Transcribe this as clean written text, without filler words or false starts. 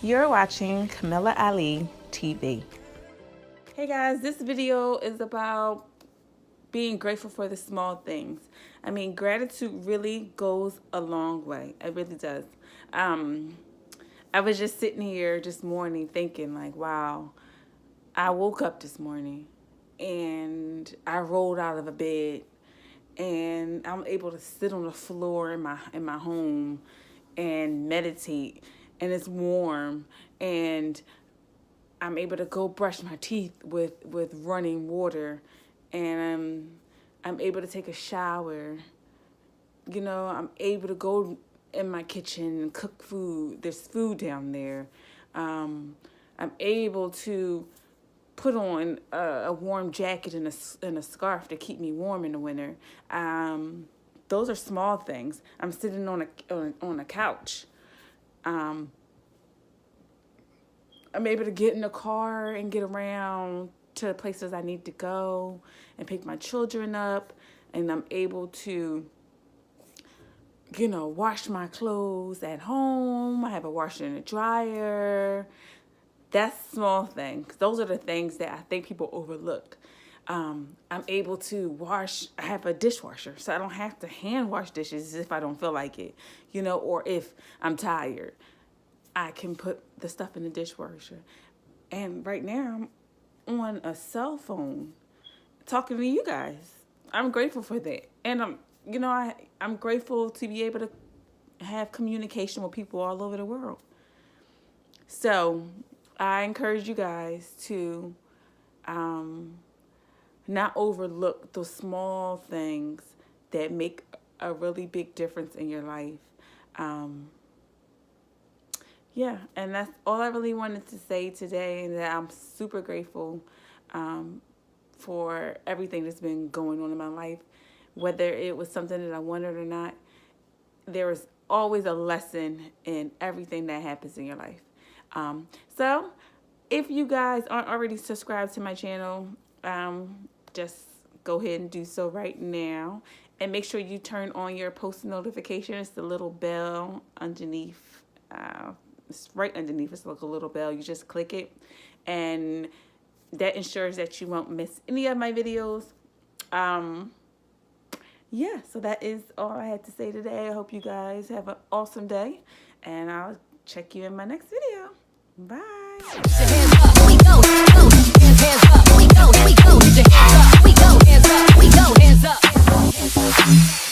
You're watching Camilla Ali TV. Hey guys, this video is about being grateful for the small things. I mean, gratitude really goes a long way. It really does. I was just sitting here this morning thinking like, wow, I woke up this morning and I rolled out of a bed and I'm able to sit on the floor in my home and meditate, and it's warm, and I'm able to go brush my teeth with running water, and I'm able to take a shower. You know, I'm able to go in my kitchen and cook food. There's food down there. I'm able to put on a warm jacket and a scarf to keep me warm in the winter. Those are small things. I'm sitting on a couch. I'm able to get in the car and get around to places I need to go and pick my children up, and I'm able to, wash my clothes at home. I have a washer and a dryer. That's small things. Those are the things that I think people overlook. I'm able to wash. I have a dishwasher, so I don't have to hand wash dishes if I don't feel like it, or if I'm tired. I can put the stuff in the dishwasher. And right now, I'm on a cell phone talking to you guys. I'm grateful for that. And I'm grateful to be able to have communication with people all over the world. So I encourage you guys to not overlook those small things that make a really big difference in your life. Yeah, and that's all I really wanted to say today, and that I'm super grateful for everything that's been going on in my life. Whether it was something that I wanted or not, there is always a lesson in everything that happens in your life. So if you guys aren't already subscribed to my channel, just go ahead and do so right now. And make sure you turn on your post notifications, the little bell underneath. It's right underneath. It's like a little bell. You just click it, and that ensures that you won't miss any of my videos. Yeah, so that is all I had to say today. I hope you guys have an awesome day, and I'll check you in my next video. Bye. Hands up, we go, hands up, we go, we go, hands up, we go, hands up, we go, hands up.